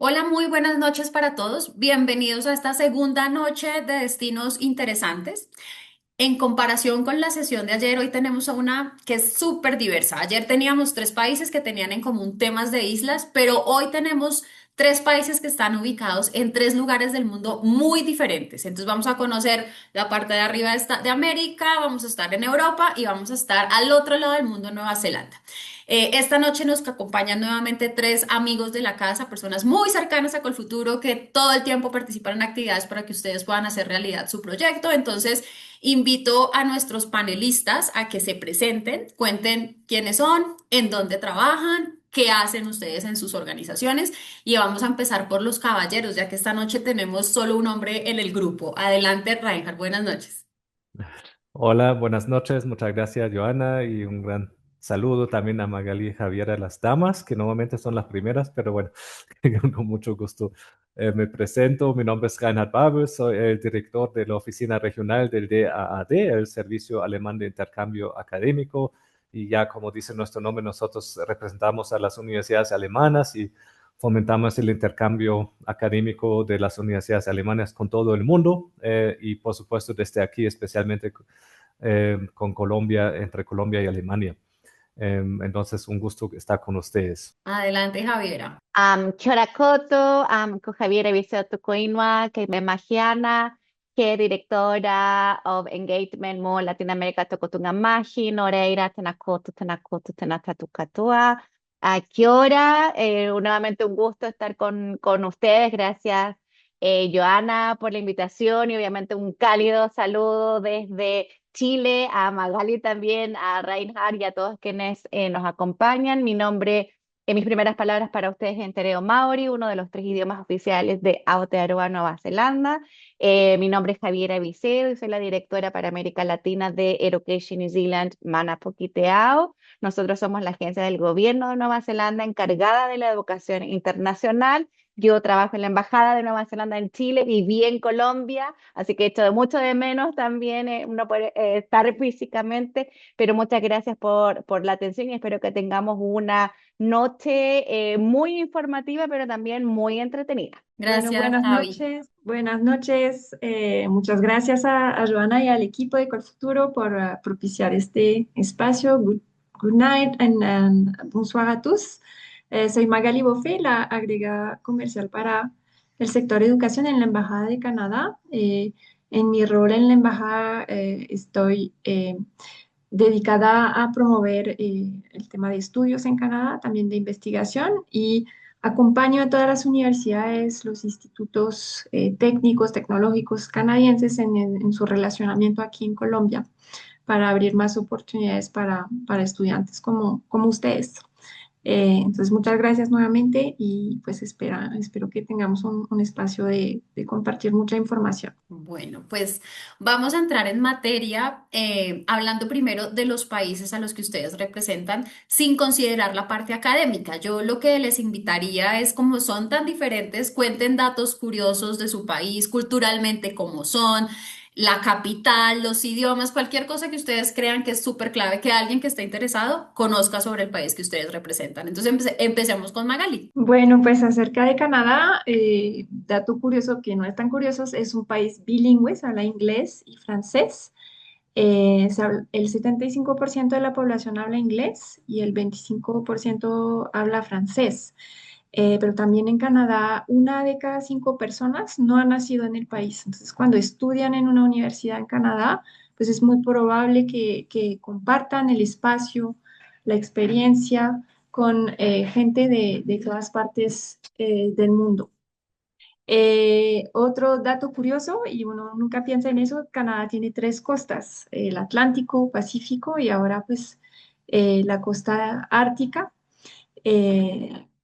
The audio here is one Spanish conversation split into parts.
Hola, muy buenas noches para todos. Bienvenidos a esta segunda noche de destinos interesantes. En comparación con la sesión de ayer, hoy tenemos a una que es súper diversa. Ayer teníamos tres países que tenían en común temas de islas, pero hoy tenemos tres países que están ubicados en tres lugares del mundo muy diferentes. Entonces vamos a conocer la parte de arriba de América, vamos a estar en Europa y vamos a estar al otro lado del mundo, en Nueva Zelanda. Esta noche nos acompañan nuevamente tres amigos de la casa, personas muy cercanas a Colfuturo que todo el tiempo participan en actividades para que ustedes puedan hacer realidad su proyecto. Entonces, invito a nuestros panelistas a que se presenten, cuenten quiénes son, en dónde trabajan, qué hacen ustedes en sus organizaciones y vamos a empezar por los caballeros, ya que esta noche tenemos solo un hombre en el grupo. Adelante, Reinhard, buenas noches. Hola, buenas noches. Muchas gracias, Joana, y un gran saludo también a Magali y Javiera, las damas, que normalmente son las primeras, pero bueno, con mucho gusto. Me presento, mi nombre es Reinhard Babel, soy el director de la oficina regional del DAAD, el Servicio Alemán de Intercambio Académico, y ya como dice nuestro nombre, nosotros representamos a las universidades alemanas y fomentamos el intercambio académico de las universidades alemanas con todo el mundo y por supuesto desde aquí especialmente con Colombia, entre Colombia y Alemania. Entonces, un gusto estar con ustedes. Adelante, Javiera. Kia ora koutou, ko Javiera Viseo Tukuinua, que me magiana, que directora of engagement mo Latinoamérica Tokotunga Magi, Noreira, Tenakoto, Tenatatukatua. Kia ora, nuevamente un gusto estar con ustedes, gracias Joana por la invitación y obviamente un cálido saludo desde Chile, a Magali también, a Reinhard y a todos quienes nos acompañan. Mi nombre mis primeras palabras para ustedes en Tereo Maori, uno de los tres idiomas oficiales de Aotearoa, Nueva Zelanda. Mi nombre es Javiera Vicedo y soy la directora para América Latina de Education New Zealand, Mana Pokiteao. Nosotros somos la agencia del gobierno de Nueva Zelanda encargada de la educación internacional. Yo trabajo en la Embajada de Nueva Zelanda en Chile, viví en Colombia, así que he hecho mucho de menos también no poder estar físicamente, pero muchas gracias por la atención y espero que tengamos una noche muy informativa, pero también muy entretenida. Bueno, Gracias, Javi. buenas noches. Muchas gracias a Joana y al equipo de Colfuturo por propiciar este espacio. Good night and bonsoir a tous. Soy Magali Boffé, la agregada comercial para el sector educación en la Embajada de Canadá. En mi rol en la Embajada estoy dedicada a promover el tema de estudios en Canadá, también de investigación y acompaño a todas las universidades, los institutos técnicos, tecnológicos canadienses en su relacionamiento aquí en Colombia para abrir más oportunidades para estudiantes como ustedes. Entonces, muchas gracias nuevamente y pues espero que tengamos un espacio de compartir mucha información. Bueno, pues vamos a entrar en materia hablando primero de los países a los que ustedes representan sin considerar la parte académica. Yo lo que les invitaría es, como son tan diferentes, cuenten datos curiosos de su país, culturalmente cómo son, la capital, los idiomas, cualquier cosa que ustedes crean que es súper clave, que alguien que esté interesado conozca sobre el país que ustedes representan. Entonces empecemos con Magali. Bueno, pues acerca de Canadá, dato curioso que no es tan curioso, es un país bilingüe, se habla inglés y francés. El 75% de la población habla inglés y el 25% habla francés. Pero también en Canadá, una de cada cinco personas no ha nacido en el país. Entonces, cuando estudian en una universidad en Canadá, pues es muy probable que compartan el espacio, la experiencia con gente de todas partes del mundo. Otro dato curioso, y uno nunca piensa en eso, Canadá tiene tres costas, el Atlántico, Pacífico y ahora pues la costa ártica,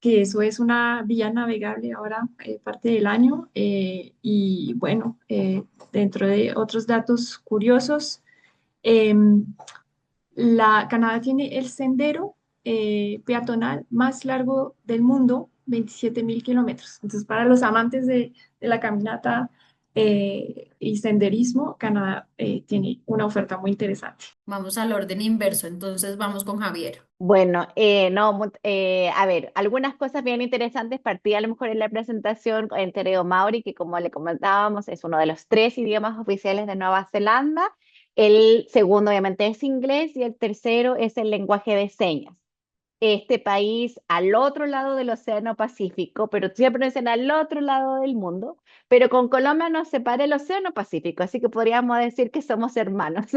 que eso es una vía navegable ahora parte del año. Y bueno, dentro de otros datos curiosos, em, Canadá tiene el sendero peatonal más largo del mundo, 27.000 kilómetros. Entonces, para los amantes de la caminata, y senderismo, Canadá tiene una oferta muy interesante. Vamos al orden inverso, entonces vamos con Javier. Bueno, no, a ver, algunas cosas bien interesantes. Partí a lo mejor en la presentación en Tereo Maori, que como le comentábamos, es uno de los tres idiomas oficiales de Nueva Zelanda. El segundo, obviamente, es inglés y el tercero es el lenguaje de señas. Este país al otro lado del Océano Pacífico, pero siempre dicen al otro lado del mundo, pero con Colombia nos separa el Océano Pacífico, así que podríamos decir que somos hermanos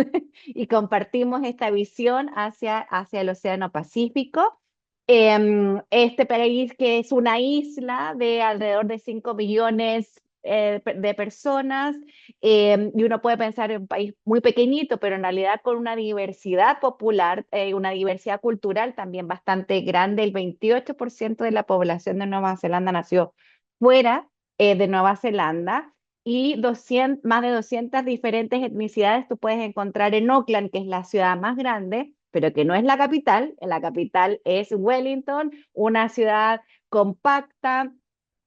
y compartimos esta visión hacia el Océano Pacífico. Este país que es una isla de alrededor de 5 millones de personas, y uno puede pensar en un país muy pequeñito, pero en realidad con una diversidad popular, una diversidad cultural también bastante grande. El 28% de la población de Nueva Zelanda nació fuera de Nueva Zelanda, y más de 200 diferentes etnicidades tú puedes encontrar en Auckland, que es la ciudad más grande, pero que no es la capital. La capital es Wellington, una ciudad compacta,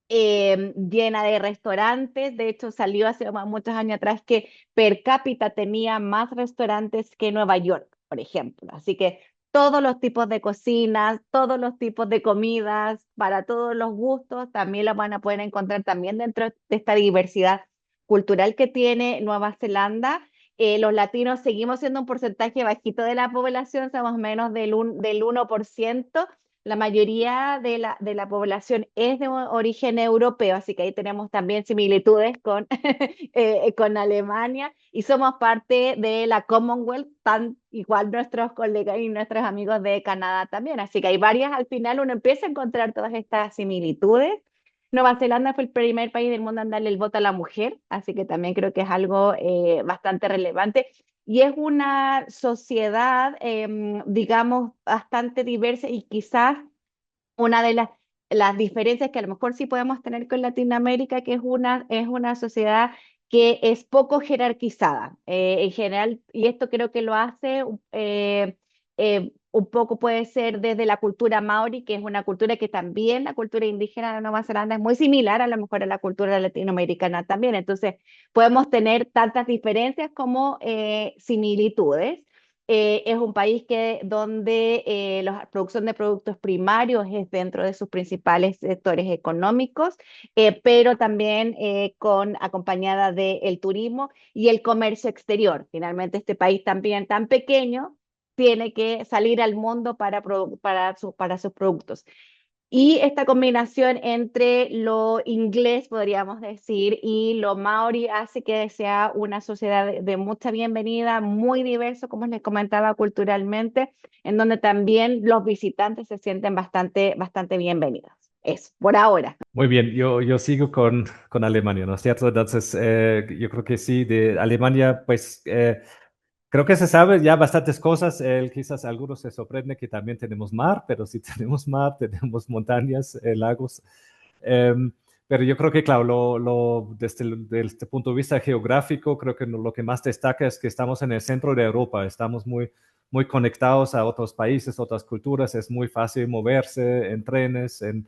llena de restaurantes. De hecho, salió hace muchos años atrás que per cápita tenía más restaurantes que Nueva York, por ejemplo. Así que todos los tipos de cocinas, todos los tipos de comidas, para todos los gustos, también las van a poder encontrar también dentro de esta diversidad cultural que tiene Nueva Zelanda. Los latinos seguimos siendo un porcentaje bajito de la población, somos menos del 1%. La mayoría de la población es de origen europeo, así que ahí tenemos también similitudes con Alemania, y somos parte de la Commonwealth, tan igual nuestros colegas y nuestros amigos de Canadá también. Así que hay varias, al final uno empieza a encontrar todas estas similitudes. Nueva Zelanda fue el primer país del mundo en darle el voto a la mujer, así que también creo que es algo bastante relevante. Y es una sociedad, digamos, bastante diversa, y quizás una de las diferencias que a lo mejor sí podemos tener con Latinoamérica, que es una sociedad que es poco jerarquizada en general, y esto creo que lo hace un poco, puede ser desde la cultura maori, que es una cultura que también la cultura indígena de Nueva Zelanda es muy similar a lo mejor a la cultura latinoamericana también. Entonces, podemos tener tantas diferencias como similitudes. Es un país donde la producción de productos primarios es dentro de sus principales sectores económicos, pero también acompañada del turismo y el comercio exterior. Finalmente, este país también tan pequeño tiene que salir al mundo para sus productos. Y esta combinación entre lo inglés, podríamos decir, y lo maori hace que sea una sociedad de mucha bienvenida, muy diverso, como les comentaba, culturalmente, en donde también los visitantes se sienten bastante, bastante bienvenidos. Eso, por ahora. Muy bien, yo sigo con Alemania, ¿no es cierto? Entonces, yo creo que sí, de Alemania, pues creo que se sabe ya bastantes cosas. Quizás algunos se sorprenden que también tenemos mar, pero sí tenemos mar, tenemos montañas, lagos. Em, pero yo creo que, claro, desde este punto de vista geográfico, creo que lo que más destaca es que estamos en el centro de Europa, estamos muy, muy conectados a otros países, otras culturas, es muy fácil moverse en trenes, en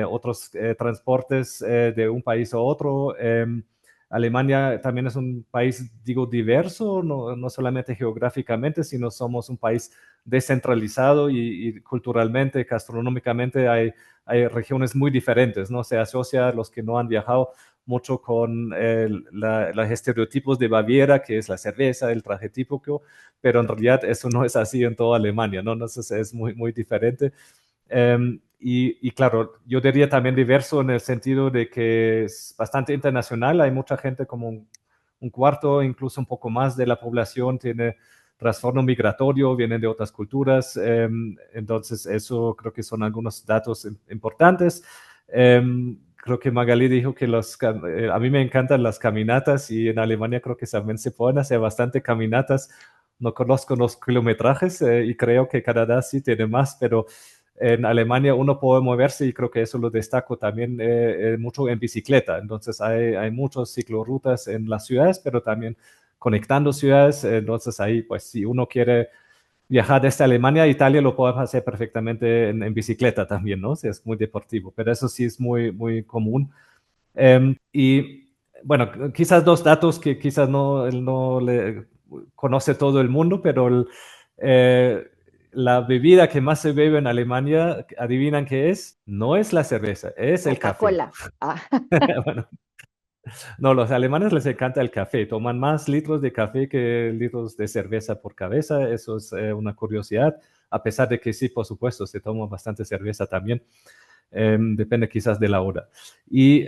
otros transportes de un país a otro. Alemania también es un país, digo, diverso, no solamente geográficamente, sino somos un país descentralizado y culturalmente, gastronómicamente hay regiones muy diferentes, ¿no? Se asocia a los que no han viajado mucho con los estereotipos de Baviera, que es la cerveza, el traje típico, pero en realidad eso no es así en toda Alemania, ¿no? Entonces es muy, muy diferente. Y claro, yo diría también diverso en el sentido de que es bastante internacional. Hay mucha gente, como un cuarto, incluso un poco más de la población tiene trastorno migratorio, vienen de otras culturas. Entonces, eso creo que son algunos datos importantes. Creo que Magali dijo que a mí me encantan las caminatas, y en Alemania creo que también se pueden hacer bastante caminatas. No conozco los kilometrajes y creo que Canadá sí tiene más, pero en Alemania uno puede moverse, y creo que eso lo destaco también mucho en bicicleta. Entonces hay muchas ciclorrutas en las ciudades, pero también conectando ciudades. Entonces ahí, pues si uno quiere viajar desde Alemania a Italia, lo puede hacer perfectamente en bicicleta también, ¿no? O sea, es muy deportivo, pero eso sí es muy, muy común. Y bueno, quizás dos datos que quizás él no le conoce todo el mundo, pero eh, la bebida que más se bebe en Alemania, ¿adivinan qué es? No es la cerveza, es el café. Coca-Cola. Ah, Bueno, no, los alemanes les encanta el café, toman más litros de café que litros de cerveza por cabeza, eso es una curiosidad, a pesar de que sí, por supuesto, se toma bastante cerveza también. Depende quizás de la hora. Y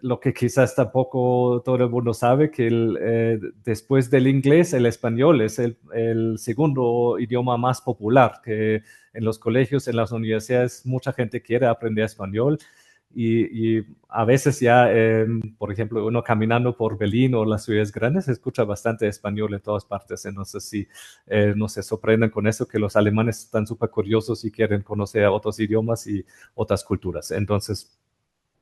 lo que quizás tampoco todo el mundo sabe, que después del inglés, el español es el segundo idioma más popular, que en los colegios, en las universidades, mucha gente quiere aprender español. Y a veces ya, por ejemplo, uno caminando por Berlín o las ciudades grandes, se escucha bastante español en todas partes. Entonces, sí, no se sorprenden con eso, que los alemanes están súper curiosos y quieren conocer otros idiomas y otras culturas. Entonces,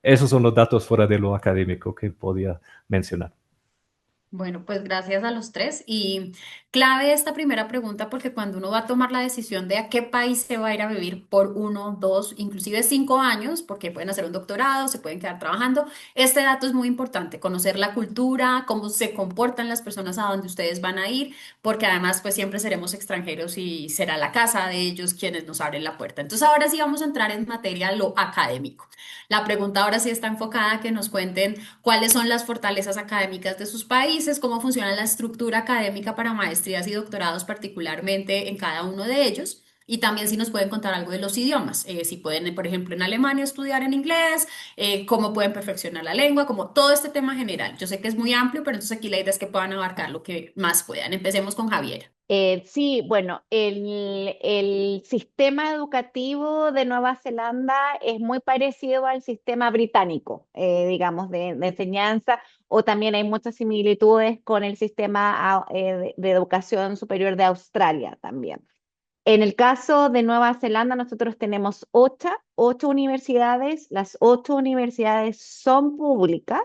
esos son los datos fuera de lo académico que podía mencionar. Bueno, pues gracias a los tres. Y clave esta primera pregunta porque cuando uno va a tomar la decisión de a qué país se va a ir a vivir por 1, 2, inclusive 5 años, porque pueden hacer un doctorado, se pueden quedar trabajando, este dato es muy importante, conocer la cultura, cómo se comportan las personas a donde ustedes van a ir, porque además pues siempre seremos extranjeros y será la casa de ellos quienes nos abren la puerta. Entonces ahora sí vamos a entrar en materia lo académico. La pregunta ahora sí está enfocada a que nos cuenten cuáles son las fortalezas académicas de sus países, cómo funciona la estructura académica para maestrías y doctorados particularmente en cada uno de ellos. Y también si nos pueden contar algo de los idiomas, si pueden, por ejemplo, en Alemania estudiar en inglés, cómo pueden perfeccionar la lengua, como todo este tema general. Yo sé que es muy amplio, pero entonces aquí la idea es que puedan abarcar lo que más puedan. Empecemos con Javier. Sí, bueno, el sistema educativo de Nueva Zelanda es muy parecido al sistema británico, digamos, de enseñanza, o también hay muchas similitudes con el sistema de educación superior de Australia también. En el caso de Nueva Zelanda, nosotros tenemos ocho universidades, las 8 universidades son públicas.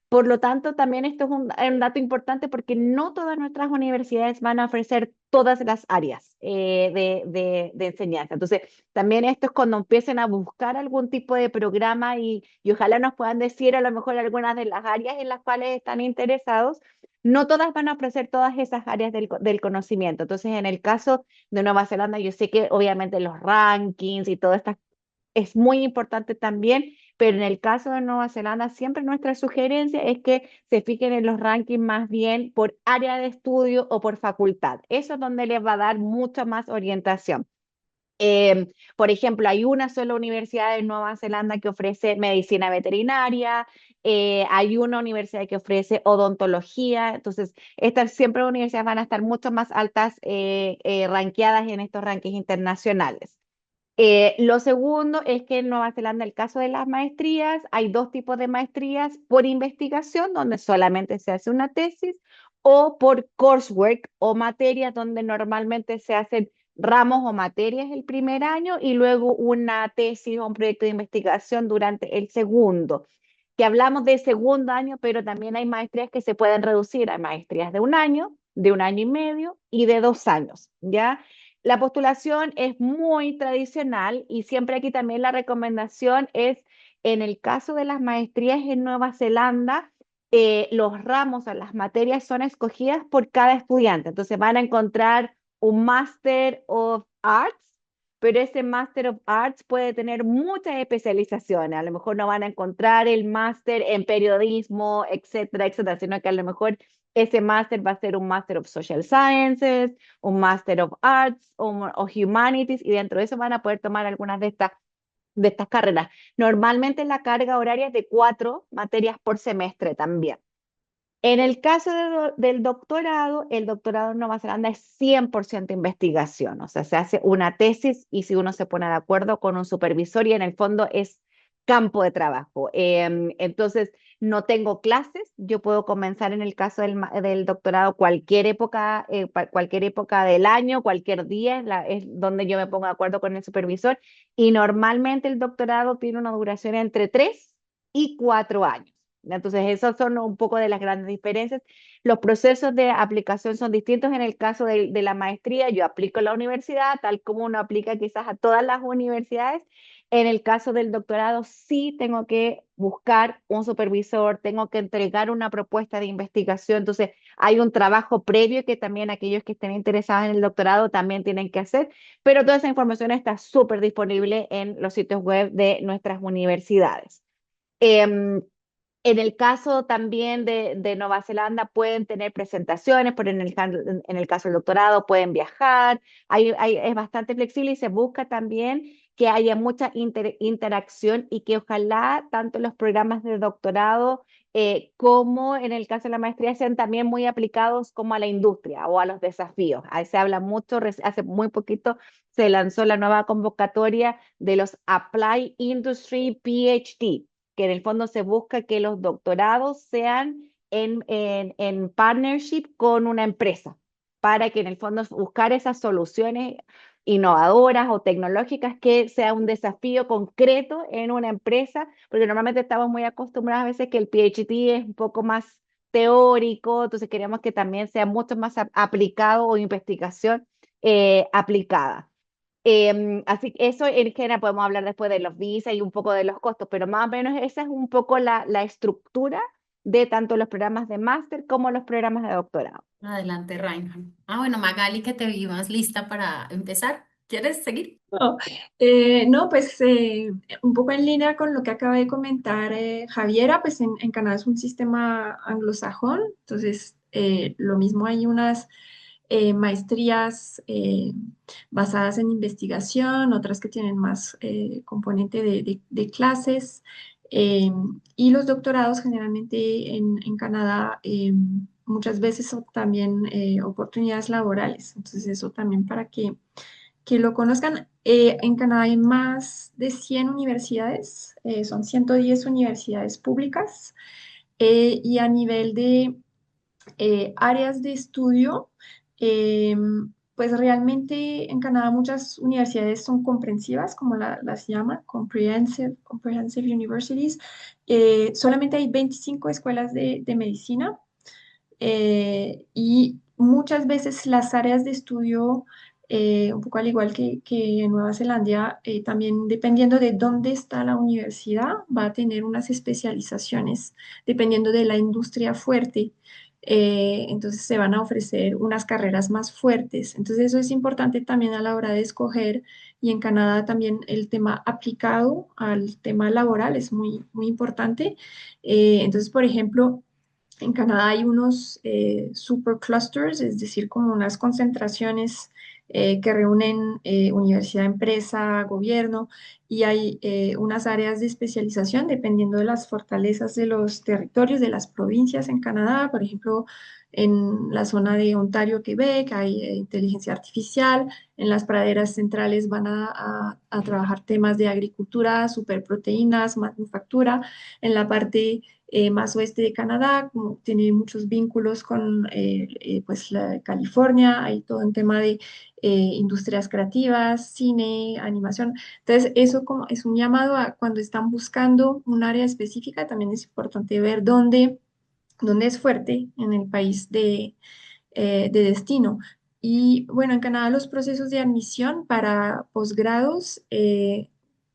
Por lo tanto, también esto es un dato importante porque no todas nuestras universidades van a ofrecer todas las áreas de enseñanza. Entonces, también esto es cuando empiecen a buscar algún tipo de programa y ojalá nos puedan decir a lo mejor algunas de las áreas en las cuales están interesados. No todas van a ofrecer todas esas áreas del conocimiento. Entonces, en el caso de Nueva Zelanda, yo sé que obviamente los rankings y todo esto es muy importante también, pero en el caso de Nueva Zelanda, siempre nuestra sugerencia es que se fijen en los rankings más bien por área de estudio o por facultad. Eso es donde les va a dar mucha más orientación. Por ejemplo, hay una sola universidad en Nueva Zelanda que ofrece medicina veterinaria, hay una universidad que ofrece odontología, entonces estas siempre universidades van a estar mucho más altas, ranqueadas en estos rankings internacionales. Lo segundo es que en Nueva Zelanda, el caso de las maestrías, hay dos tipos de maestrías: por investigación, donde solamente se hace una tesis, o por coursework o materias, donde normalmente se hacen ramos o materias el primer año y luego una tesis o un proyecto de investigación durante el segundo. Que hablamos de segundo año, pero también hay maestrías que se pueden reducir a maestrías de 1 año y medio y de 2 años, ¿ya? La postulación es muy tradicional y siempre aquí también la recomendación es, en el caso de las maestrías en Nueva Zelanda, los ramos o las materias son escogidas por cada estudiante. Entonces van a encontrar un Master of Arts, pero ese Master of Arts puede tener muchas especializaciones. A lo mejor no van a encontrar el Master en periodismo, etcétera, etcétera, sino que a lo mejor ese Master va a ser un Master of Social Sciences, un Master of Arts o Humanities, y dentro de eso van a poder tomar algunas de estas carreras. Normalmente la carga horaria es de 4 materias por semestre también. En el caso del doctorado, el doctorado en Nueva Zelanda es 100% investigación, o sea, se hace una tesis y si uno se pone de acuerdo con un supervisor y en el fondo es campo de trabajo. Entonces, no tengo clases, yo puedo comenzar en el caso del doctorado cualquier época del año, cualquier día, es donde yo me pongo de acuerdo con el supervisor y normalmente el doctorado tiene una duración entre 3 y 4 años. Entonces, esas son un poco de las grandes diferencias. Los procesos de aplicación son distintos. En el caso de la maestría, yo aplico a la universidad, tal como uno aplica quizás a todas las universidades. En el caso del doctorado, sí tengo que buscar un supervisor, tengo que entregar una propuesta de investigación. Entonces, hay un trabajo previo que también aquellos que estén interesados en el doctorado también tienen que hacer, pero toda esa información está súper disponible en los sitios web de nuestras universidades. Em, en el caso también de Nueva Zelanda pueden tener presentaciones, pero en el caso del doctorado pueden viajar. Es bastante flexible y se busca también que haya mucha interacción y que ojalá tanto los programas de doctorado como en el caso de la maestría sean también muy aplicados como a la industria o a los desafíos. Ahí se habla mucho, hace muy poquito se lanzó la nueva convocatoria de los Apply Industry PhD, que en el fondo se busca que los doctorados sean en partnership con una empresa, para que en el fondo buscar esas soluciones innovadoras o tecnológicas que sea un desafío concreto en una empresa, porque normalmente estamos muy acostumbrados a veces que el PhD es un poco más teórico, entonces queremos que también sea mucho más aplicado o investigación aplicada. Así que eso en general podemos hablar después de los visas y un poco de los costos, pero más o menos esa es un poco la estructura de tanto los programas de máster como los programas de doctorado. Adelante, Reinhardt. Bueno, Magali, que te vi más lista para empezar. ¿Quieres seguir? No, no, pues un poco en línea con lo que acaba de comentar Javiera, pues en Canadá es un sistema anglosajón, entonces lo mismo hay unas maestrías basadas en investigación, otras que tienen más componente de clases, eh, y los doctorados generalmente en Canadá muchas veces son también oportunidades laborales, entonces eso también para que lo conozcan. En Canadá hay más de 100 universidades, son 110 universidades públicas, y a nivel de áreas de estudio, eh, pues realmente en Canadá muchas universidades son comprensivas, como las llaman, comprehensive universities. Solamente hay 25 escuelas de medicina, y muchas veces las áreas de estudio, un poco al igual que en Nueva Zelanda, también dependiendo de dónde está la universidad, va a tener unas especializaciones dependiendo de la industria fuerte. Entonces se van a ofrecer unas carreras más fuertes. Entonces eso es importante también a la hora de escoger. Y en Canadá también el tema aplicado al tema laboral es muy, muy importante. Entonces, por ejemplo, en Canadá hay unos superclusters, es decir, como unas concentraciones que reúnen universidad, empresa, gobierno, y hay unas áreas de especialización dependiendo de las fortalezas de los territorios, de las provincias en Canadá. Por ejemplo, en la zona de Ontario, Quebec, hay inteligencia artificial. En las praderas centrales van a trabajar temas de agricultura, superproteínas, manufactura. En la parte más oeste de Canadá, como tiene muchos vínculos con pues California, hay todo un tema de industrias creativas, cine, animación. Entonces, eso como es un llamado a cuando están buscando un área específica, también es importante ver dónde es fuerte en el país de destino. Y bueno, en Canadá los procesos de admisión para posgrados,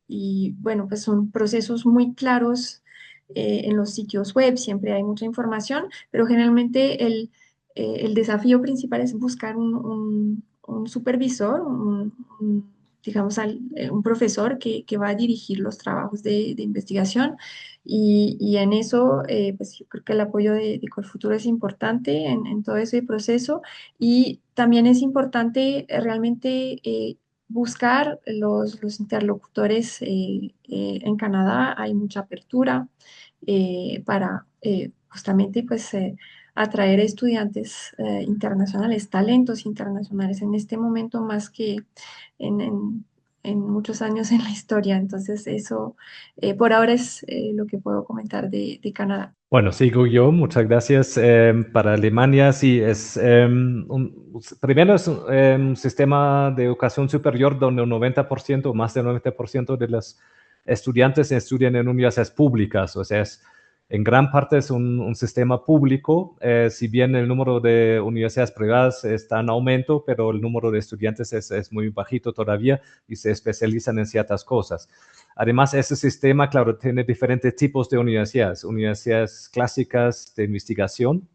y bueno, pues son procesos muy claros en los sitios web, siempre hay mucha información, pero generalmente el desafío principal es buscar un supervisor, digamos, un profesor que va a dirigir los trabajos de investigación. Y en eso, pues yo creo que el apoyo de Colfuturo es importante en todo ese proceso. Y también es importante realmente buscar los interlocutores en Canadá. Hay mucha apertura para justamente pues, atraer estudiantes internacionales, talentos internacionales en este momento más que en, en- en muchos años en la historia. Entonces, eso por ahora es lo que puedo comentar de Canadá. Bueno, sigo yo, muchas gracias. Para Alemania, sí, primero es un sistema de educación superior donde un 90% o más del 90% de los estudiantes estudian en universidades públicas, o sea, es en gran parte es un sistema público, si bien el número de universidades privadas está en aumento, pero el número de estudiantes es muy bajito todavía y se especializan en ciertas cosas. Además, ese sistema, claro, tiene diferentes tipos de universidades clásicas de investigación,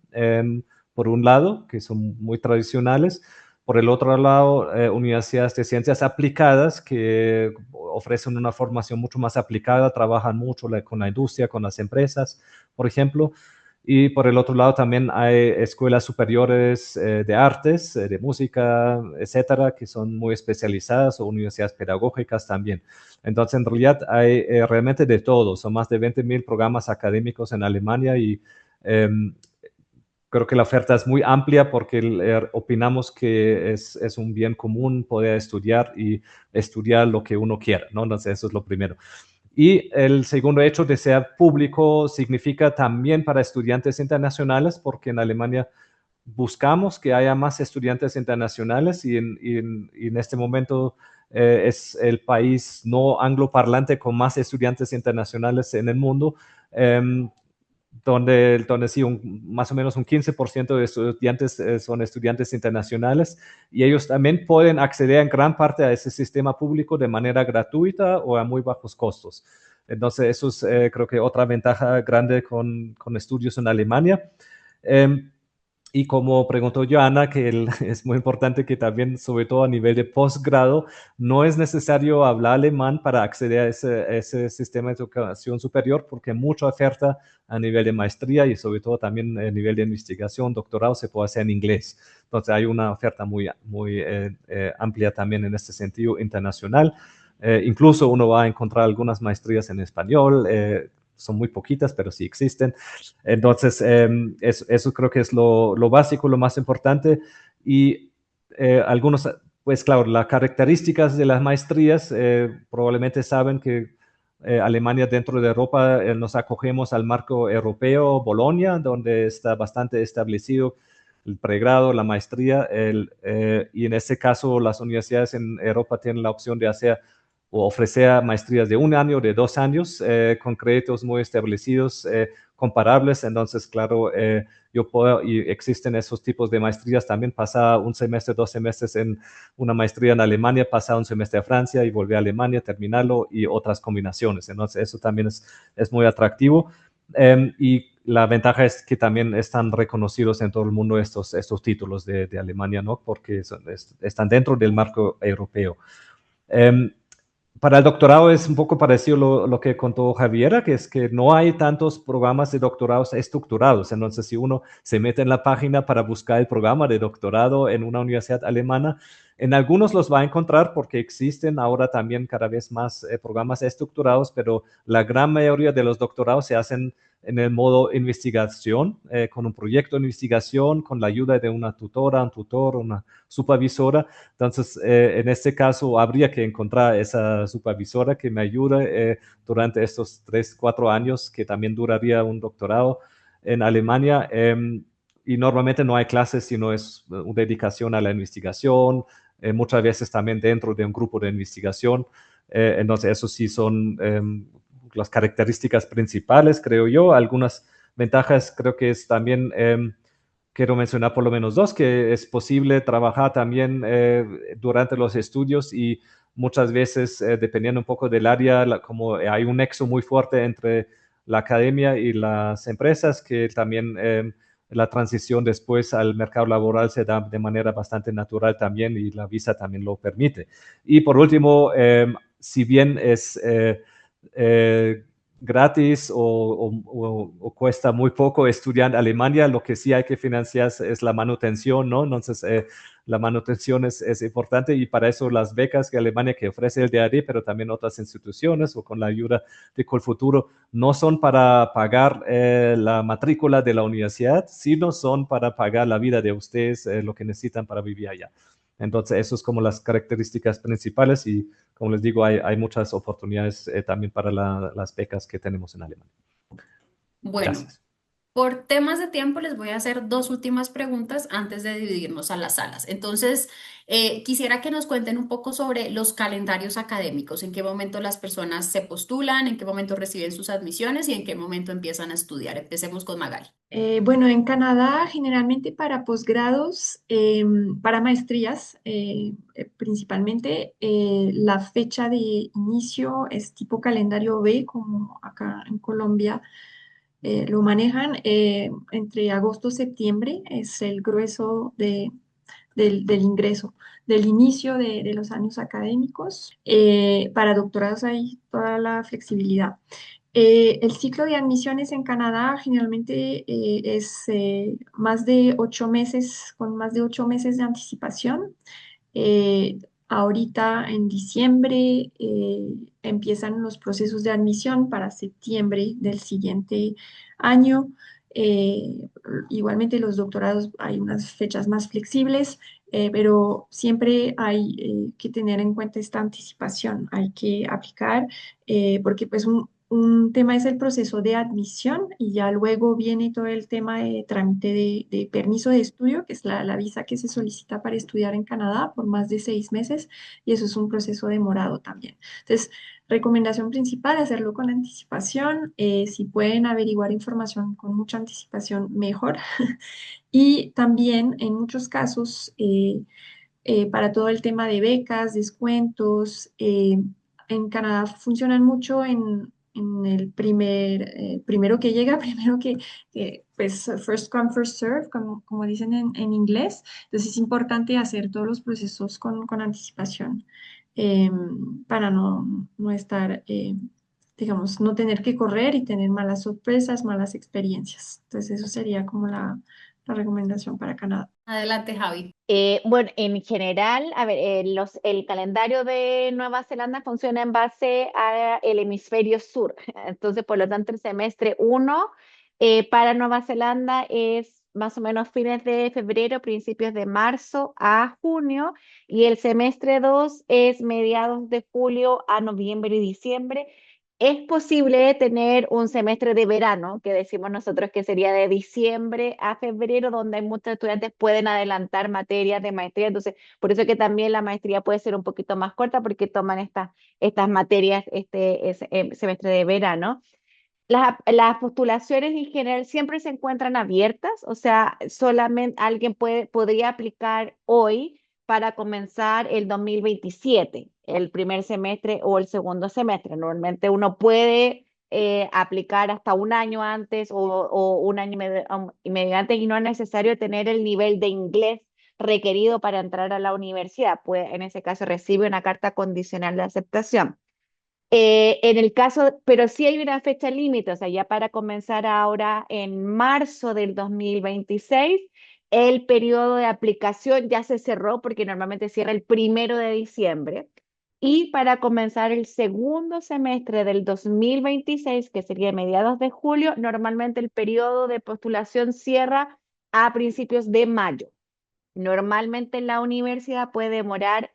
por un lado, que son muy tradicionales. Por el otro lado, universidades de ciencias aplicadas que ofrecen una formación mucho más aplicada, trabajan mucho con la industria, con las empresas, por ejemplo. Y por el otro lado también hay escuelas superiores de artes, de música, etcétera, que son muy especializadas, o universidades pedagógicas también. Entonces, en realidad hay realmente de todo. Son más de 20.000 programas académicos en Alemania y creo que la oferta es muy amplia porque opinamos que es un bien común poder estudiar y estudiar lo que uno quiera, ¿no? Entonces, eso es lo primero. Y el segundo hecho de ser público significa también para estudiantes internacionales, porque en Alemania buscamos que haya más estudiantes internacionales y en este momento es el país no angloparlante con más estudiantes internacionales en el mundo. Donde sí, más o menos un 15% de estudiantes son estudiantes internacionales y ellos también pueden acceder en gran parte a ese sistema público de manera gratuita o a muy bajos costos. Entonces, eso es creo que otra ventaja grande con estudios en Alemania. Y como preguntó Joana, que es muy importante que también, sobre todo a nivel de posgrado, no es necesario hablar alemán para acceder a ese sistema de educación superior, porque mucha oferta a nivel de maestría y sobre todo también a nivel de investigación, doctorado, se puede hacer en inglés. Entonces hay una oferta muy amplia también en este sentido internacional. Incluso uno va a encontrar algunas maestrías en español, son muy poquitas, pero sí existen. Entonces, eso creo que es lo básico, lo más importante. Y algunos, pues claro, las características de las maestrías, probablemente saben que Alemania dentro de Europa nos acogemos al marco europeo Bolonia, donde está bastante establecido el pregrado, la maestría, y en este caso las universidades en Europa tienen la opción de hacer o ofrecer maestrías de 1 año, de 2 años, con créditos muy establecidos, comparables. Entonces, claro, yo puedo, y existen esos tipos de maestrías también, pasar un semestre, 2 semestres en una maestría en Alemania, pasar un semestre a Francia y volver a Alemania, terminarlo, y otras combinaciones. Entonces, eso también es muy atractivo. Y la ventaja es que también están reconocidos en todo el mundo estos títulos de Alemania, ¿no? Porque están dentro del marco europeo. Para el doctorado es un poco parecido lo que contó Javiera, que es que no hay tantos programas de doctorados estructurados. Entonces, si uno se mete en la página para buscar el programa de doctorado en una universidad alemana, en algunos los va a encontrar porque existen ahora también cada vez más programas estructurados, pero la gran mayoría de los doctorados se hacen en el modo investigación, con un proyecto de investigación, con la ayuda de una tutora, un tutor, una supervisora. Entonces, en este caso, habría que encontrar esa supervisora que me ayude durante estos 3, 4 años, que también duraría un doctorado en Alemania. Y normalmente no hay clases, sino es una dedicación a la investigación, muchas veces también dentro de un grupo de investigación. Entonces, eso sí son las características principales, creo yo. Algunas ventajas creo que es también quiero mencionar por lo menos 2, que es posible trabajar también durante los estudios y muchas veces, dependiendo un poco del área, como hay un nexo muy fuerte entre la academia y las empresas, que también la transición después al mercado laboral se da de manera bastante natural también y la visa también lo permite. Y por último, si bien es gratis o cuesta muy poco estudiar en Alemania, lo que sí hay que financiar es la manutención, ¿no? Entonces, la manutención es importante y para eso las becas que Alemania que ofrece el DAD, pero también otras instituciones o con la ayuda de Colfuturo, no son para pagar la matrícula de la universidad, sino son para pagar la vida de ustedes, lo que necesitan para vivir allá. Entonces, eso es como las características principales y, como les digo, hay muchas oportunidades también para las becas que tenemos en Alemania. Bueno, Gracias. Por temas de tiempo, les voy a hacer dos últimas preguntas antes de dividirnos a las salas. Entonces, quisiera que nos cuenten un poco sobre los calendarios académicos, en qué momento las personas se postulan, en qué momento reciben sus admisiones y en qué momento empiezan a estudiar. Empecemos con Magali. Bueno, en Canadá generalmente para posgrados, para maestrías principalmente, la fecha de inicio es tipo calendario B, como acá en Colombia lo manejan. Entre agosto y septiembre es el grueso del ingreso, del inicio de los años académicos. Para doctorados hay toda la flexibilidad. El ciclo de admisiones en Canadá generalmente es más de 8 meses, con más de 8 meses de anticipación. Eh, Ahorita en diciembre empiezan los procesos de admisión para septiembre del siguiente año. Eh, Igualmente los doctorados hay unas fechas más flexibles, pero siempre hay que tener en cuenta esta anticipación. Hay que aplicar porque pues un tema es el proceso de admisión y ya luego viene todo el tema de trámite de permiso de estudio, que es la visa que se solicita para estudiar en Canadá por más de 6 meses, y eso es un proceso demorado también. Entonces, recomendación principal, hacerlo con anticipación. Si pueden averiguar información con mucha anticipación, mejor. Y también en muchos casos, para todo el tema de becas, descuentos. En Canadá funcionan mucho en el primero que llega, primero pues first come, first serve, como dicen en inglés. Entonces es importante hacer todos los procesos con anticipación eh, para no estar, digamos, no tener que correr y tener malas sorpresas, malas experiencias. Entonces eso sería como la recomendación para Canadá. Adelante, Javi. Bueno, en general, a ver, el calendario de Nueva Zelanda funciona en base al hemisferio sur. Entonces, por lo tanto, el semestre uno para Nueva Zelanda es más o menos fines de febrero, principios de marzo a junio, y el semestre 2 es mediados de julio a noviembre y diciembre. Es posible tener un semestre de verano, que decimos nosotros que sería de diciembre a febrero, donde hay muchos estudiantes pueden adelantar materias de maestría. Entonces, por eso que también la maestría puede ser un poquito más corta, porque toman estas materias semestre de verano. Las postulaciones en general siempre se encuentran abiertas, o sea, solamente alguien podría aplicar hoy para comenzar el 2027, el primer semestre o el segundo semestre. Normalmente uno puede aplicar hasta un año antes o un año y medio antes, y no es necesario tener el nivel de inglés requerido para entrar a la universidad. Pues en ese caso recibe una carta condicional de aceptación. En el caso, pero sí hay una fecha límite, o sea, ya para comenzar ahora en marzo del 2026, el periodo de aplicación ya se cerró porque normalmente cierra el 1 de diciembre. Y para comenzar el segundo semestre del 2026, que sería mediados de julio, normalmente el periodo de postulación cierra a principios de mayo. Normalmente la universidad puede demorar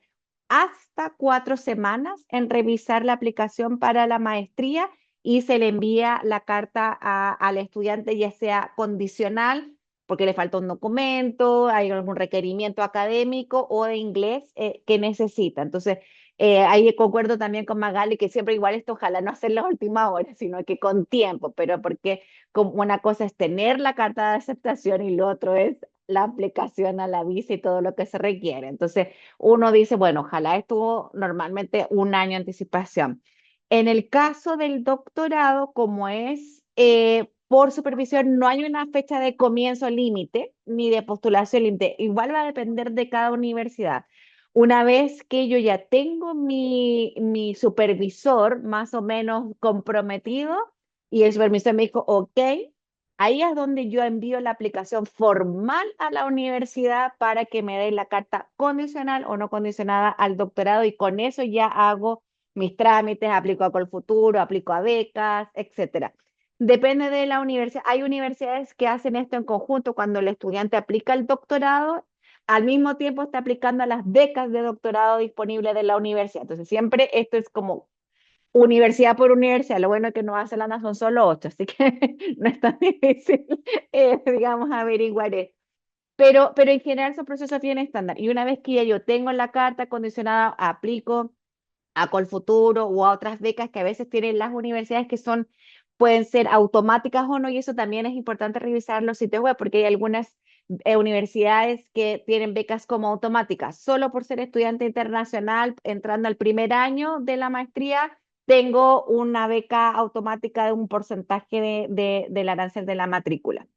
hasta 4 semanas en revisar la aplicación para la maestría y se le envía la carta al estudiante, ya sea condicional, porque le falta un documento, hay algún requerimiento académico o de inglés que necesita. Entonces, ahí concuerdo también con Magali que siempre igual esto ojalá no hacerlo a última hora, sino que con tiempo, pero porque como una cosa es tener la carta de aceptación y lo otro es la aplicación a la visa y todo lo que se requiere. Entonces, uno dice, bueno, ojalá estuvo normalmente un año de anticipación. En el caso del doctorado, como es por supervisión, no hay una fecha de comienzo límite ni de postulación límite. Igual va a depender de cada universidad. Una vez que yo ya tengo mi supervisor más o menos comprometido y el supervisor me dijo, ok, ahí es donde yo envío la aplicación formal a la universidad para que me den la carta condicional o no condicionada al doctorado, y con eso ya hago mis trámites, aplico a Colfuturo, aplico a becas, etcétera. Depende de la universidad. Hay universidades que hacen esto en conjunto cuando el estudiante aplica el doctorado, al mismo tiempo está aplicando a las becas de doctorado disponibles de la universidad. Entonces, siempre esto es como universidad por universidad. Lo bueno es que en Nueva Zelanda son solo 8, así que no es tan difícil, digamos, averiguar eso. Pero en general son procesos bien estándar. Y una vez que ya yo tengo la carta condicionada, aplico a Colfuturo o a otras becas que a veces tienen las universidades que son, pueden ser automáticas o no, y eso también es importante revisar los sitios web, porque hay algunas universidades que tienen becas como automáticas. Solo por ser estudiante internacional, entrando al primer año de la maestría, tengo una beca automática de un porcentaje del arancel de la matrícula.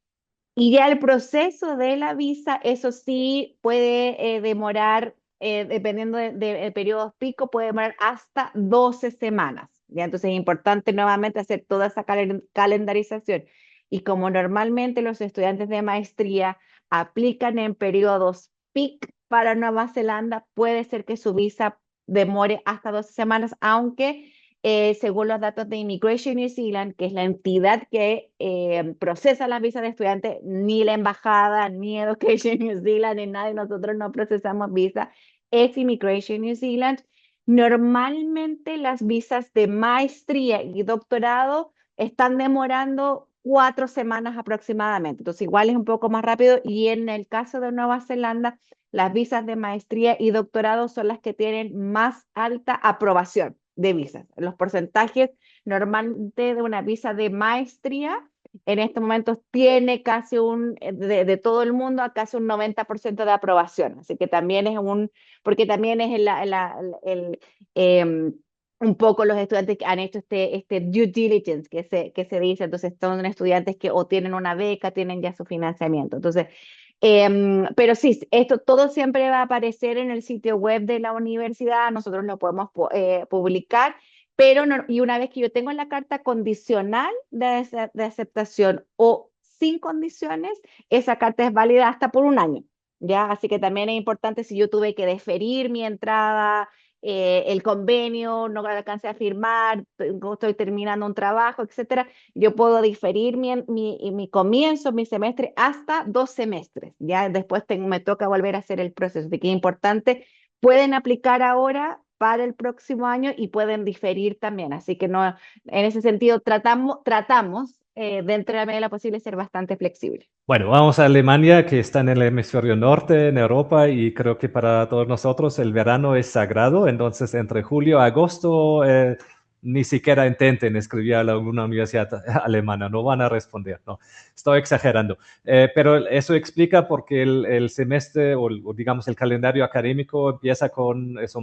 Y ya el proceso de la visa, eso sí puede demorar, dependiendo del periodo pico, puede demorar hasta 12 semanas. ¿Ya? Entonces es importante nuevamente hacer toda esa calendarización. Y como normalmente los estudiantes de maestría aplican en periodos peak para Nueva Zelanda, puede ser que su visa demore hasta 12 semanas, aunque según los datos de Immigration New Zealand, que es la entidad que procesa las visas de estudiantes, ni la embajada, ni Education New Zealand, ni nadie, nosotros no procesamos visas, es Immigration New Zealand. Normalmente las visas de maestría y doctorado están demorando 4 semanas aproximadamente, entonces igual es un poco más rápido, y en el caso de Nueva Zelanda, las visas de maestría y doctorado son las que tienen más alta aprobación de visas. Los porcentajes normalmente de una visa de maestría en estos momentos tiene casi de todo el mundo, a casi un 90% de aprobación. Así que también es porque también es eh, un poco los estudiantes que han hecho este due diligence que se dice. Entonces son estudiantes que o tienen una beca, tienen ya su financiamiento. Entonces, pero sí, esto todo siempre va a aparecer en el sitio web de la universidad, nosotros lo podemos publicar, pero y una vez que yo tengo la carta condicional de aceptación o sin condiciones, esa carta es válida hasta por un año, ¿ya? Así que también es importante si yo tuve que deferir mi entrada, el convenio, no alcancé a firmar, estoy terminando un trabajo, etcétera, yo puedo diferir mi comienzo, mi semestre, hasta 2 semestres. Ya después me toca volver a hacer el proceso. Así que es importante, pueden aplicar ahora para el próximo año y pueden diferir también. Así que no, en ese sentido tratamos dentro de la medida de lo posible ser bastante flexibles. Bueno, vamos a Alemania, que está en el hemisferio norte, en Europa, y creo que para todos nosotros el verano es sagrado. Entonces, entre julio y agosto, ni siquiera intenten escribir a alguna universidad alemana, no van a responder, no, estoy exagerando. Pero eso explica por qué el semestre, o digamos el calendario académico empieza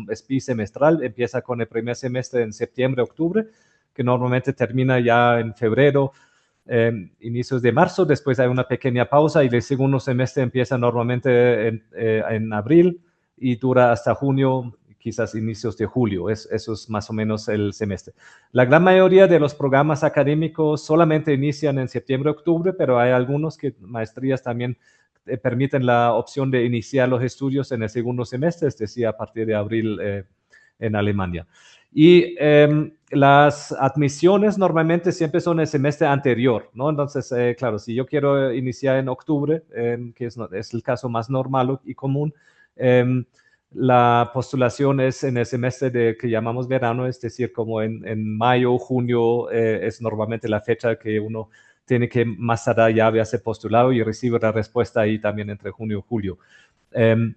es bisemestral, empieza con el primer semestre en septiembre, octubre, que normalmente termina ya en febrero, inicios de marzo. Después hay una pequeña pausa y el segundo semestre empieza normalmente en abril y dura hasta junio, quizás inicios de julio. Eso es más o menos el semestre. La gran mayoría de los programas académicos solamente inician en septiembre, octubre, pero hay algunos maestrías también permiten la opción de iniciar los estudios en el segundo semestre, es decir, a partir de abril en Alemania. Y las admisiones normalmente siempre son el semestre anterior, ¿no? Entonces, claro, si yo quiero iniciar en octubre, que es el caso más normal y común, la postulación es en el semestre que llamamos verano, es decir, como en mayo, junio, es normalmente la fecha que uno tiene que más tardar ya haberse postulado y recibe la respuesta ahí también entre junio y julio.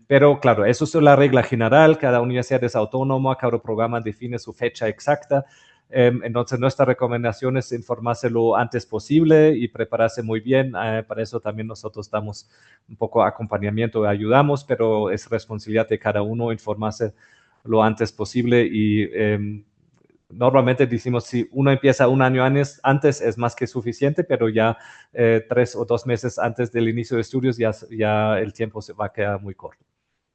Pero claro, eso es la regla general, cada universidad es autónoma, cada programa define su fecha exacta, entonces nuestra recomendación es informarse lo antes posible y prepararse muy bien, para eso también nosotros damos un poco de acompañamiento, ayudamos, pero es responsabilidad de cada uno informarse lo antes posible y normalmente decimos si uno empieza un año antes es más que suficiente, pero ya 3 o 2 meses antes del inicio de estudios ya el tiempo se va a quedar muy corto.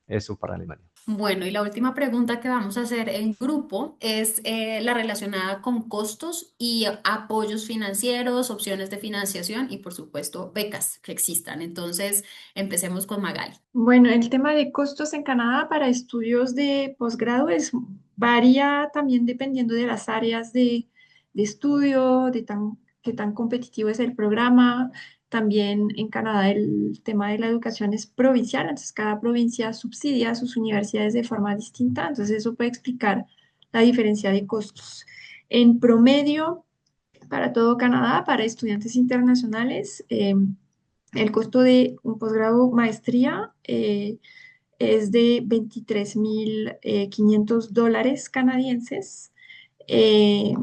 Eso para Alemania. Bueno, y la última pregunta que vamos a hacer en grupo es la relacionada con costos y apoyos financieros, opciones de financiación y, por supuesto, becas que existan. Entonces, empecemos con Magali. Bueno, el tema de costos en Canadá para estudios de posgrado varía también dependiendo de las áreas de estudio, qué tan competitivo es el programa. También en Canadá el tema de la educación es provincial, entonces cada provincia subsidia a sus universidades de forma distinta, entonces eso puede explicar la diferencia de costos. En promedio, para todo Canadá, para estudiantes internacionales, el costo de un posgrado maestría es de 23.500 dólares canadienses. Eh,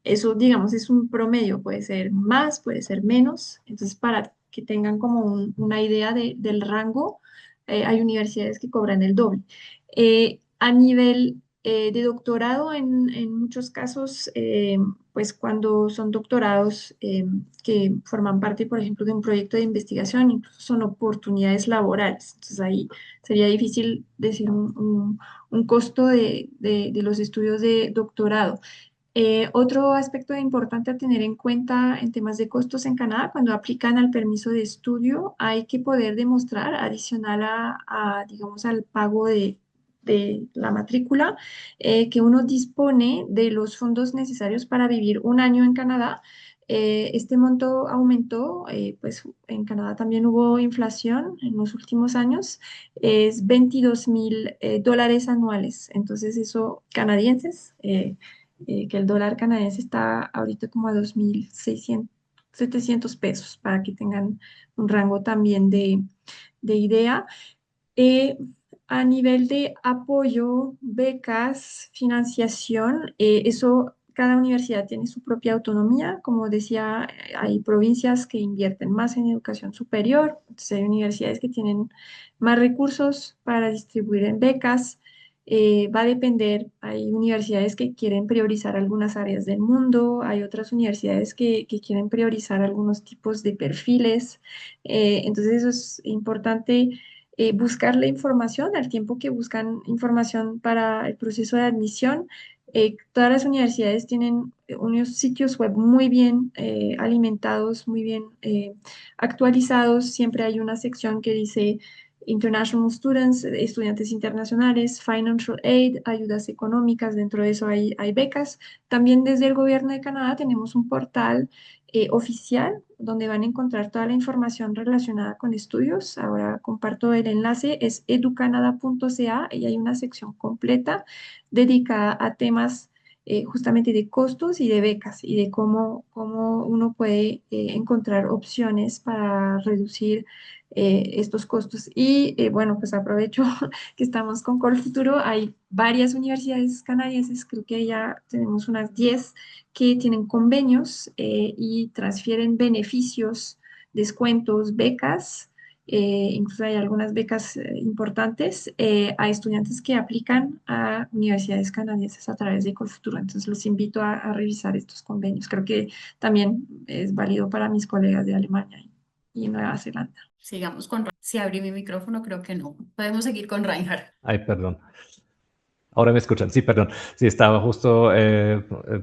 Eso, digamos, es un promedio, puede ser más, puede ser menos. Entonces, para que tengan como una idea del rango, hay universidades que cobran el doble. A nivel de doctorado, en muchos casos, pues cuando son doctorados que forman parte, por ejemplo, de un proyecto de investigación, incluso son oportunidades laborales. Entonces, ahí sería difícil decir un costo de los estudios de doctorado. Otro aspecto importante a tener en cuenta en temas de costos en Canadá, cuando aplican al permiso de estudio, hay que poder demostrar, adicional digamos, al pago de la matrícula, que uno dispone de los fondos necesarios para vivir un año en Canadá. Este monto aumentó, pues en Canadá también hubo inflación en los últimos años, es 22.000 dólares anuales, entonces eso canadienses. Que el dólar canadiense está ahorita como a 2.600, 700 pesos, para que tengan un rango también de idea. Eh, a nivel de apoyo, becas, financiación, eso cada universidad tiene su propia autonomía. Como decía, hay provincias que invierten más en educación superior, entonces hay universidades que tienen más recursos para distribuir en becas. Va a depender, hay universidades que quieren priorizar algunas áreas del mundo, hay otras universidades que quieren priorizar algunos tipos de perfiles. Entonces eso es importante, buscar la información al tiempo que buscan información para el proceso de admisión. Todas las universidades tienen unos sitios web muy bien alimentados, muy bien actualizados. Siempre hay una sección que dice International Students, estudiantes internacionales, Financial Aid, ayudas económicas. Dentro de eso hay becas. También desde el gobierno de Canadá tenemos un portal oficial donde van a encontrar toda la información relacionada con estudios. Ahora comparto el enlace, es educanada.ca, y hay una sección completa dedicada a temas justamente de costos y de becas, y de cómo uno puede encontrar opciones para reducir estos costos. Y bueno, pues aprovecho que estamos con Colfuturo. Hay varias universidades canadienses, creo que ya tenemos unas 10 que tienen convenios y transfieren beneficios, descuentos, becas. Incluso hay algunas becas importantes a estudiantes que aplican a universidades canadienses a través de Colfuturo. Entonces los invito a revisar estos convenios. Creo que también es válido para mis colegas de Alemania y Nueva Zelanda. Sigamos con... Si abrí mi micrófono, creo que no. Podemos seguir con Reinhardt. Ay, perdón. Ahora me escuchan. Sí, perdón. Sí, estaba justo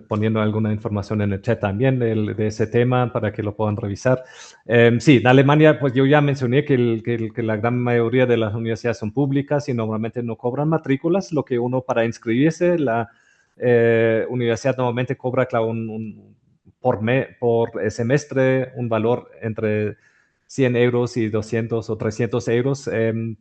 poniendo alguna información en el chat también de ese tema para que lo puedan revisar. Sí, en Alemania, pues yo ya mencioné que la gran mayoría de las universidades son públicas y normalmente no cobran matrículas. Lo que uno para inscribirse, la universidad normalmente cobra, claro, por semestre un valor entre 100 euros y 200 o 300 euros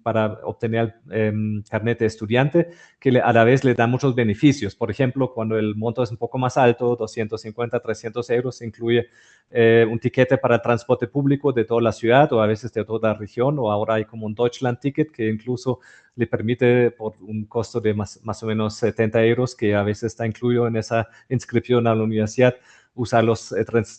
para obtener el carnet de estudiante, que a la vez le da muchos beneficios. Por ejemplo, cuando el monto es un poco más alto, 250, 300 euros, incluye un tiquete para el transporte público de toda la ciudad o a veces de toda la región, o ahora hay como un Deutschland Ticket que incluso le permite por un costo de más o menos 70 euros, que a veces está incluido en esa inscripción a la universidad, usar los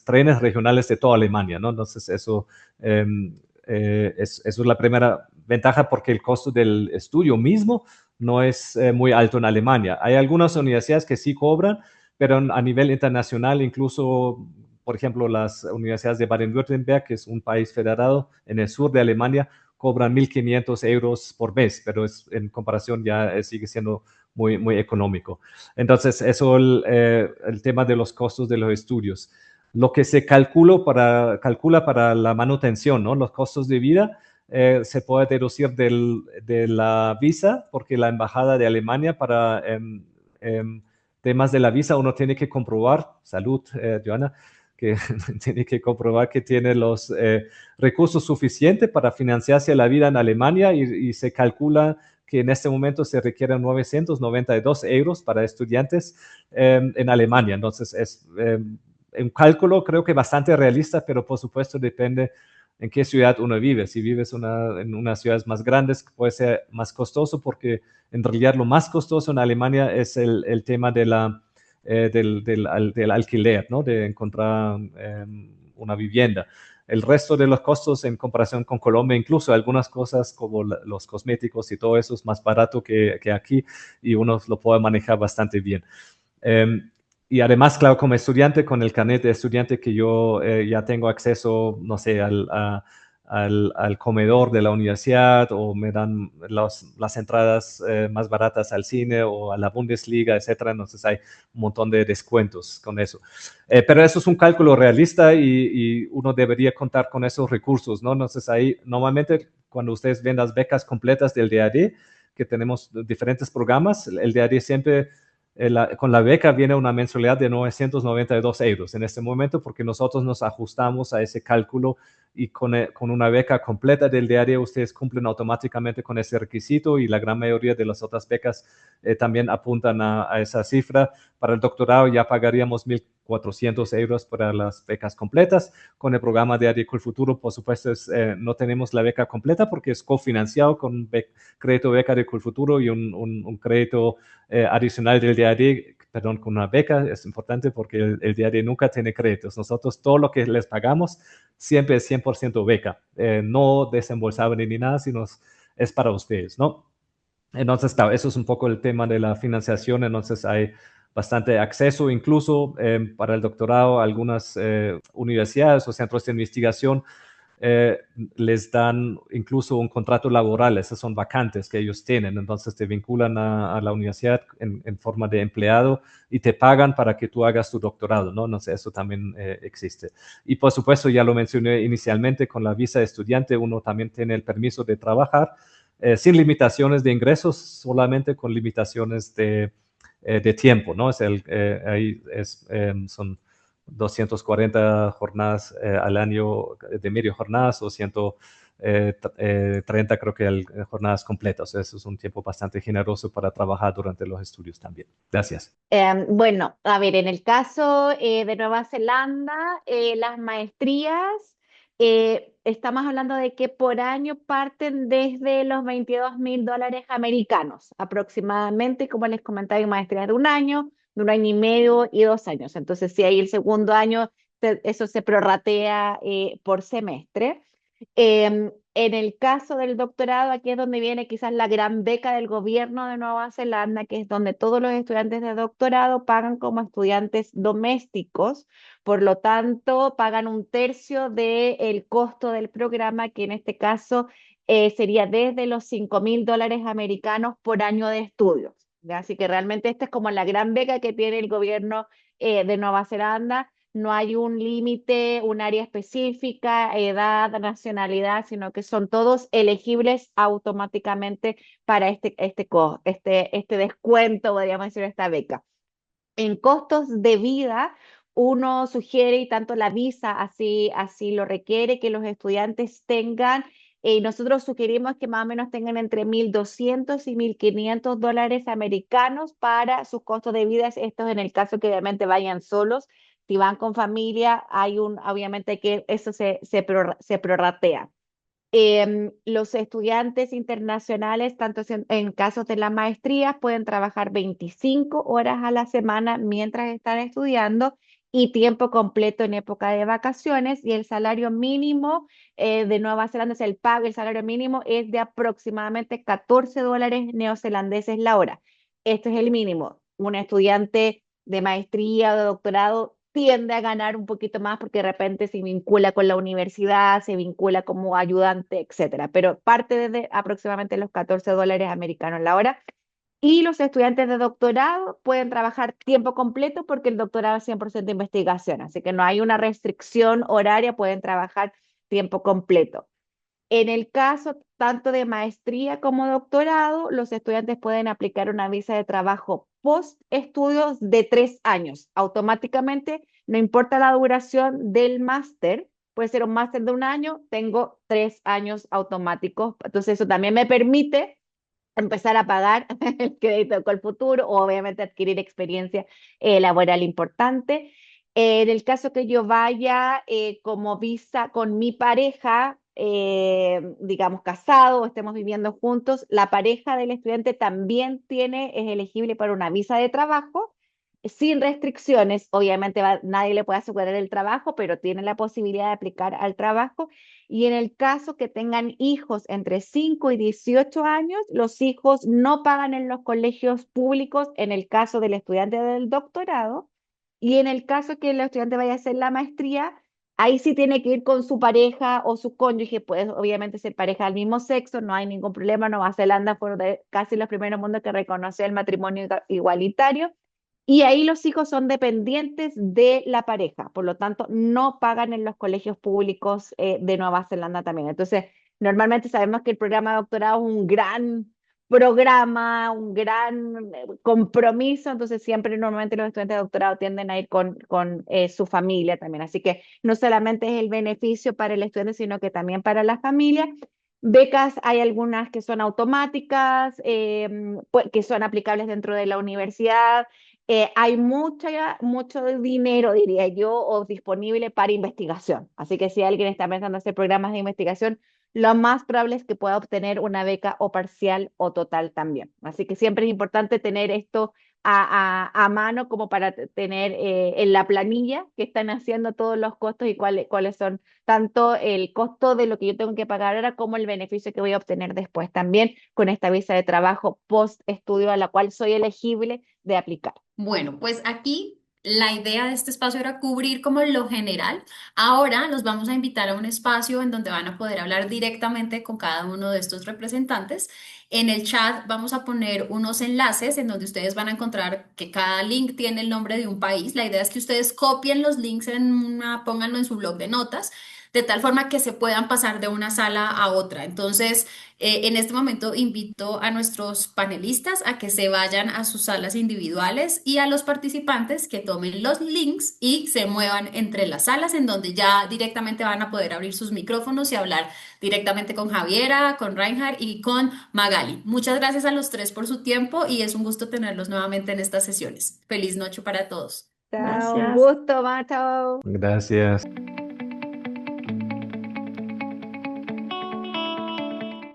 trenes regionales de toda Alemania, ¿no? Entonces eso eso es la primera ventaja, porque el costo del estudio mismo no es muy alto en Alemania. Hay algunas universidades que sí cobran, pero a nivel internacional, incluso, por ejemplo, las universidades de Baden-Württemberg, que es un país federado en el sur de Alemania, cobran 1.500 euros por mes, pero en comparación ya sigue siendo muy, muy económico. Entonces, eso el tema de los costos de los estudios. Lo que se calcula para la manutención, ¿no? Los costos de vida, se puede deducir de la visa, porque la embajada de Alemania para temas de la visa uno tiene que comprobar, salud, Joana, que tiene que comprobar que tiene los recursos suficientes para financiarse la vida en Alemania, y se calcula que en este momento se requieren 992 euros para estudiantes en Alemania. Entonces es un cálculo creo que bastante realista, pero por supuesto depende en qué ciudad uno vive. Si vives en unas ciudades más grandes, puede ser más costoso porque en realidad lo más costoso en Alemania es el tema de del alquiler, ¿no? De encontrar una vivienda. El resto de los costos en comparación con Colombia, incluso algunas cosas como los cosméticos y todo eso es más barato que aquí y uno lo puede manejar bastante bien. Y además, claro, como estudiante, con el carnet de estudiante que yo ya tengo acceso, no sé, al comedor de la universidad o me dan las entradas más baratas al cine o a la Bundesliga, etcétera. Entonces hay un montón de descuentos con eso. Pero eso es un cálculo realista y uno debería contar con esos recursos, ¿no? Entonces ahí, normalmente, cuando ustedes ven las becas completas del DAD, que tenemos diferentes programas, el DAD siempre con la beca viene una mensualidad de 992 euros en este momento porque nosotros nos ajustamos a ese cálculo y con una beca completa del DAD ustedes cumplen automáticamente con ese requisito y la gran mayoría de las otras becas también apuntan a esa cifra. Para el doctorado ya pagaríamos 1.400 euros para las becas completas. Con el programa de DAD Colfuturo, por supuesto, no tenemos la beca completa porque es cofinanciado con crédito beca de Colfuturo y un crédito adicional del DAD, perdón, con una beca. Es importante porque el DAD nunca tiene créditos. Nosotros todo lo que les pagamos siempre es 100% beca, no desembolsable ni nada, sino es para ustedes, ¿no? Entonces, claro, eso es un poco el tema de la financiación. Entonces, hay bastante acceso, incluso para el doctorado, algunas universidades o centros de investigación les dan incluso un contrato laboral. Esas son vacantes que ellos tienen. Entonces, te vinculan a la universidad en forma de empleado y te pagan para que tú hagas tu doctorado, ¿no? No sé, eso también existe. Y por supuesto, ya lo mencioné inicialmente, con la visa de estudiante uno también tiene el permiso de trabajar sin limitaciones de ingresos, solamente con limitaciones de tiempo, ¿no? Ahí son 240 jornadas al año de medio jornadas o 130 creo que jornadas completas. Eso es un tiempo bastante generoso para trabajar durante los estudios también. Gracias. Bueno, a ver, en el caso de Nueva Zelanda, las maestrías, estamos hablando de que por año parten desde los $22.000 americanos aproximadamente, como les comentaba, hay maestrías de un año y medio y 2 años. Entonces, si hay el segundo año, eso se prorratea por semestre. En el caso del doctorado, aquí es donde viene quizás la gran beca del gobierno de Nueva Zelanda, que es donde todos los estudiantes de doctorado pagan como estudiantes domésticos, por lo tanto, pagan un tercio del costo del programa, que en este caso sería desde los $5.000 americanos por año de estudios. ¿Ya? Así que realmente esta es como la gran beca que tiene el gobierno de Nueva Zelanda. No hay un límite, un área específica, edad, nacionalidad, sino que son todos elegibles automáticamente para este descuento, podríamos decir, esta beca. En costos de vida, uno sugiere, y tanto la visa así lo requiere, que los estudiantes tengan, nosotros sugerimos que más o menos tengan entre 1.200 y 1.500 dólares americanos para sus costos de vida. Esto es en el caso que obviamente vayan solos. Si van con familia, obviamente que eso se prorratea. Los estudiantes internacionales, tanto en casos de la maestría, pueden trabajar 25 horas a la semana mientras están estudiando y tiempo completo en época de vacaciones. Y el salario mínimo de Nueva Zelanda es el salario mínimo es de aproximadamente $14 neozelandeses la hora. Esto es el mínimo. Un estudiante de maestría o de doctorado tiende a ganar un poquito más porque de repente se vincula con la universidad, se vincula como ayudante, etcétera. Pero parte desde aproximadamente los $14 americanos la hora. Y los estudiantes de doctorado pueden trabajar tiempo completo porque el doctorado es 100% investigación, así que no hay una restricción horaria, pueden trabajar tiempo completo. En el caso tanto de maestría como doctorado, los estudiantes pueden aplicar una visa de trabajo post estudios de 3 años. Automáticamente, no importa la duración del máster, puede ser un máster de 1 año, tengo 3 años automáticos. Entonces, eso también me permite empezar a pagar el crédito con el futuro o obviamente adquirir experiencia laboral importante. En el caso que yo vaya como visa con mi pareja, digamos casado o estemos viviendo juntos, la pareja del estudiante también es elegible para una visa de trabajo sin restricciones. Obviamente nadie le puede asegurar el trabajo, pero tiene la posibilidad de aplicar al trabajo. Y en el caso que tengan hijos entre 5 y 18 años, los hijos no pagan en los colegios públicos en el caso del estudiante del doctorado. Y en el caso que el estudiante vaya a hacer la maestría, ahí sí tiene que ir con su pareja o su cónyuge, pues obviamente ser pareja del mismo sexo, no hay ningún problema. Nueva Zelanda fue de casi los primeros mundos que reconoció el matrimonio igualitario. Y ahí los hijos son dependientes de la pareja, por lo tanto, no pagan en los colegios públicos de Nueva Zelanda también. Entonces, normalmente sabemos que el programa de doctorado es un gran programa, un gran compromiso, entonces siempre normalmente los estudiantes de doctorado tienden a ir con su familia también. Así que no solamente es el beneficio para el estudiante, sino que también para la familia. Becas hay algunas que son automáticas, que son aplicables dentro de la universidad. Hay mucho dinero, diría yo, o disponible para investigación. Así que si alguien está pensando hacer programas de investigación, lo más probable es que pueda obtener una beca o parcial o total también. Así que siempre es importante tener esto a mano como para tener en la planilla que están haciendo todos los costos y cuáles son tanto el costo de lo que yo tengo que pagar ahora como el beneficio que voy a obtener después también con esta visa de trabajo post estudio a la cual soy elegible de aplicar. Bueno, pues aquí la idea de este espacio era cubrir como lo general. Ahora los vamos a invitar a un espacio en donde van a poder hablar directamente con cada uno de estos representantes. En el chat vamos a poner unos enlaces en donde ustedes van a encontrar que cada link tiene el nombre de un país. La idea es que ustedes copien los links pónganlo en su blog de notas, de tal forma que se puedan pasar de una sala a otra. Entonces, en este momento invito a nuestros panelistas a que se vayan a sus salas individuales y a los participantes que tomen los links y se muevan entre las salas en donde ya directamente van a poder abrir sus micrófonos y hablar directamente con Javiera, con Reinhard y con Magali. Muchas gracias a los tres por su tiempo y es un gusto tenerlos nuevamente en estas sesiones. Feliz noche para todos. Chao, un Gracias. gusto, Macho. Gracias.